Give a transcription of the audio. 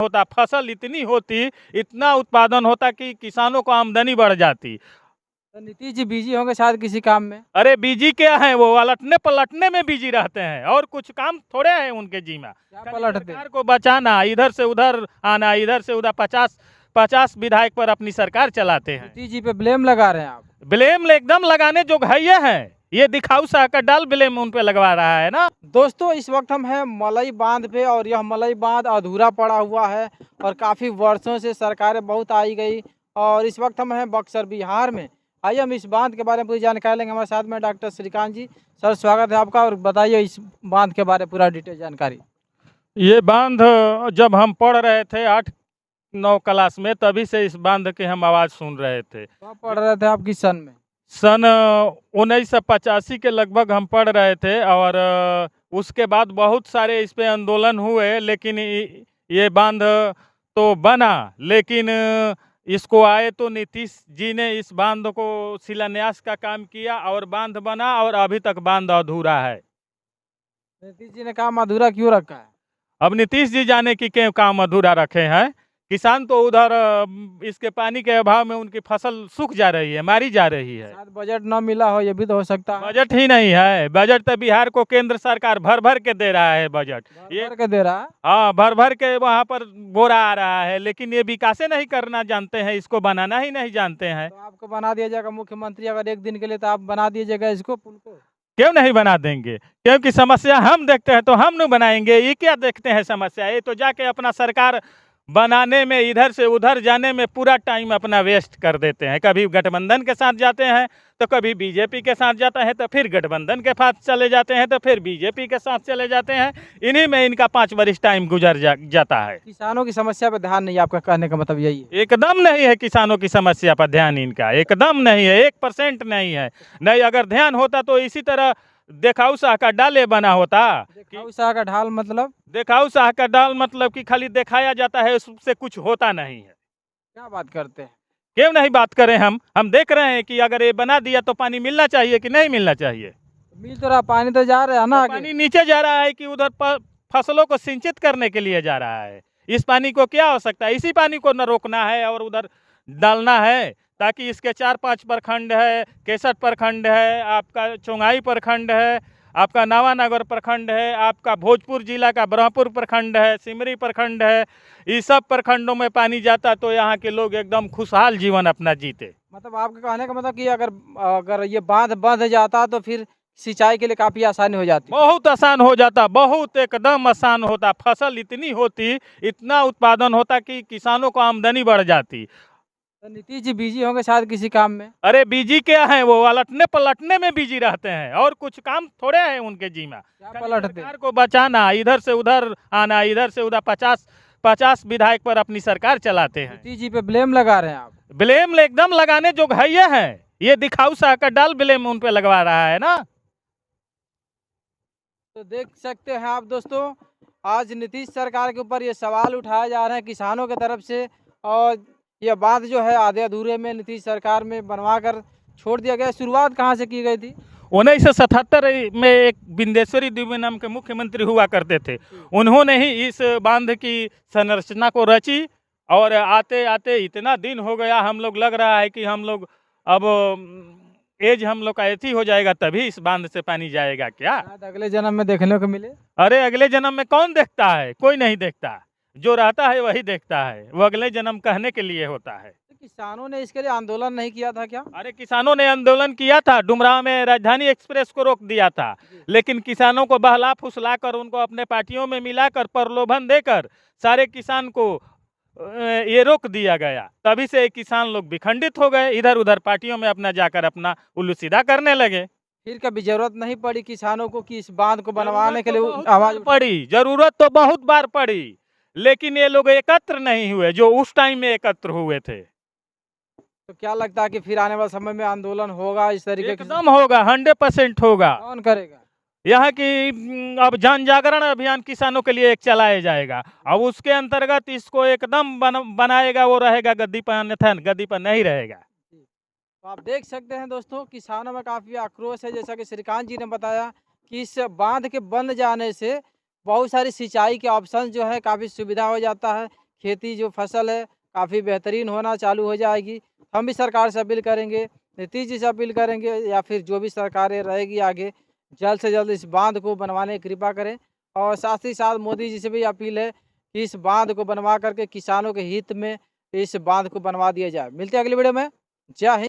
होता, फसल इतनी होती, इतना उत्पादन होता कि किसानों को आमदनी बढ़ जाती। तो नीतीश जी बिजी होंगे शायद किसी काम में। अरे बिजी क्या है, वो अलटने पलटने में बिजी रहते हैं और कुछ काम थोड़े है उनके जी में। क्या खाली पलटते? सरकार को बचाना, इधर से उधर आना, इधर से उधर 50 विधायक पर अपनी सरकार चलाते हैं। नीतीश जी पे ब्लेम लगा रहे हैं आप। ब्लेम एकदम लगाने जो है हैं, ये दिखाऊ सा का डाल ब्लेम उन पे लगवा रहा है ना। दोस्तों इस वक्त हम हैं मलई बांध पे और यह मलई बांध अधूरा पड़ा हुआ है और काफ़ी वर्षों से सरकारें बहुत आई गई और इस वक्त हम हैं बक्सर बिहार में। आइए हम इस बांध के बारे में पूरी जानकारी लेंगे। हमारे साथ में डॉक्टर श्रीकांत जी। सर स्वागत है आपका और बताइए इस बांध के बारे में पूरा डिटेल जानकारी। ये बांध जब हम पढ़ रहे थे 8-9 क्लास में, तभी से इस बांध की हम आवाज़ सुन रहे थे। कब पढ़ रहे थे आप, किस सन में? सन 1985 के लगभग हम पढ़ रहे थे और उसके बाद बहुत सारे इस पे आंदोलन हुए, लेकिन ये बांध तो बना, लेकिन इसको आए तो नीतीश जी ने इस बांध को शिलान्यास का काम किया और बांध बना और अभी तक बांध अधूरा है। नीतीश जी ने काम अधूरा क्यों रखा है? अब नीतीश जी जाने की क्यों काम अधूरा रखे हैं। किसान तो उधर इसके पानी के अभाव में उनकी फसल सूख जा रही है, मारी जा रही है। शायद बजट न मिला हो, ये भी तो हो सकता है। बजट ही नहीं है, बजट तो बिहार को केंद्र सरकार भर भर के दे रहा है बजट। ये भर के दे रहा है। हाँ, भर भर के वहाँ पर बोरा आ रहा है, लेकिन ये विकासे नहीं करना जानते हैं, इसको बनाना ही नहीं जानते हैं। तो आपको बना दिया जाएगा मुख्यमंत्री अगर एक दिन के लिए, तो आप बना दीजिएगा इसको, पुल को। क्यों नहीं बना देंगे, क्योंकि समस्या हम देखते हैं तो हम नहीं बनाएंगे। ये क्या देखते हैं समस्या, ये तो जाके अपना सरकार बनाने में, इधर से उधर जाने में पूरा टाइम अपना वेस्ट कर देते हैं। कभी गठबंधन के साथ जाते हैं तो कभी बीजेपी के साथ जाता है, तो फिर गठबंधन के साथ चले जाते हैं, तो फिर बीजेपी के साथ चले जाते हैं। इन्हीं में इनका 5 वर्ष टाइम गुजर जाता है। किसानों की समस्या पर ध्यान नहीं, आपका कहने का मतलब यही है? एकदम नहीं है किसानों की समस्या पर ध्यान, इनका एकदम नहीं है, 1% नहीं है। नहीं, अगर ध्यान होता तो इसी तरह देखाऊ शाह का डाले बना होता। देखाऊ शाह का ढाल मतलब? देखाऊ शाह का डाल मतलब कि खाली दिखाया जाता है, उससे कुछ होता नहीं है। क्या बात करते हैं? क्यों नहीं बात करें, हम देख रहे हैं कि अगर ये बना दिया तो पानी मिलना चाहिए कि नहीं मिलना चाहिए। मिल तो रहा, पानी तो जा रहा है ना तो पानी नीचे जा रहा है कि उधर फसलों को सिंचित करने के लिए जा रहा है। इस पानी को क्या हो सकता है, इसी पानी को न रोकना है और उधर डालना है, ताकि इसके 4-5 प्रखंड है, 61 प्रखंड है, आपका चोंगाई प्रखंड है, आपका नावानगर प्रखंड है, आपका भोजपुर जिला का ब्रह्मपुर प्रखंड है, सिमरी प्रखंड है। इस सब प्रखंडों में पानी जाता तो यहाँ के लोग एकदम खुशहाल जीवन अपना जीते। मतलब आपके कहने का मतलब कि अगर अगर ये बांध बंध जाता तो फिर सिंचाई के लिए काफी आसानी हो जाती। बहुत आसान हो जाता, बहुत एकदम आसान होता। फसल इतनी होती, इतना उत्पादन होता कि किसानों को आमदनी बढ़ जाती। तो नीतीश जी बिजी होंगे शायद किसी काम में। अरे बिजी क्या है, वो अलटने पलटने में बिजी रहते हैं और कुछ काम थोड़े है उनके जी में। क्या खाली पलटते? सरकार को बचाना, इधर से उधर आना, इधर से उधर 50 विधायक पर अपनी सरकार चलाते हैं। नीतीश जी पे ब्लेम लगा रहे हैं आप। ब्लेम एकदम लगाने जो है हैं, ये दिखाऊ शाह का डाल ब्लेम उन पे लगवा रहा है ना। तो देख सकते हैं आप दोस्तों, आज नीतीश सरकार के ऊपर ये सवाल उठाए जा रहे हैं किसानों की तरफ से और यह बात जो है आधे अधूरे में नीतीश सरकार में बनवा कर छोड़ दिया गया। शुरुआत कहाँ से की गई थी? 1977 में एक बिंदेश्वरी देवी नाम के मुख्यमंत्री हुआ करते थे, उन्होंने ही इस बांध की संरचना को रची और आते आते इतना दिन हो गया, हम लोग लग रहा है कि हम लोग अब एज हम लोग का एथी हो जाएगा तभी इस बांध से पानी जाएगा क्या। शायद अगले जन्म में देखने को मिले। अरे अगले जन्म में कौन देखता है, कोई नहीं देखता, जो रहता है वही देखता है, वो अगले जन्म कहने के लिए होता है। तो किसानों ने इसके लिए आंदोलन नहीं किया था क्या? अरे किसानों ने आंदोलन किया था, डुमरांव में राजधानी एक्सप्रेस को रोक दिया था, लेकिन किसानों को बहला फुसला कर, उनको अपने पार्टियों में मिलाकर, प्रलोभन देकर सारे किसान को ये रोक दिया गया। तभी से किसान लोग विखंडित हो गए, इधर उधर पार्टियों में अपना जाकर अपना उल्लू सीधा करने लगे। फिर कभी जरूरत नहीं पड़ी किसानों को कि इस बांध को बनवाने के लिए बहुत आवाज बार पड़ी, जरूरत तो बहुत बार पड़ी, लेकिन ये लोग एकत्र नहीं हुए जो उस टाइम में एकत्र हुए थे। तो क्या लगता है कि फिर आने वाले समय में आंदोलन होगा इस तरीके से? एकदम होगा, 100% होगा। कौन करेगा? यहाँ की अब जन जागरण अभियान किसानों के लिए एक चलाया जाएगा, अब उसके अंतर्गत इसको एकदम बनाएगा, वो रहेगा गद्दी पर, अन्यथा गद्दी पर नहीं रहेगा। तो आप देख सकते हैं दोस्तों, किसानों में काफ़ी आक्रोश है। जैसा कि श्रीकांत जी ने बताया कि इस बांध के बन जाने से बहुत सारी सिंचाई के ऑप्शन जो है काफ़ी सुविधा हो जाता है। खेती जो फसल है काफ़ी बेहतरीन होना चालू हो जाएगी। हम भी सरकार से अपील करेंगे, नीतीश जी से अपील करेंगे या फिर जो भी सरकारें रहेगी आगे, जल्द से जल्द इस बांध को बनवाने की कृपा करें। और साथ ही साथ मोदी जी से भी अपील है कि इस बांध को बनवा करके किसानों के हित में इस बांध को बनवा दिया जाए। मिलते हैं अगली वीडियो में। जय हिंद।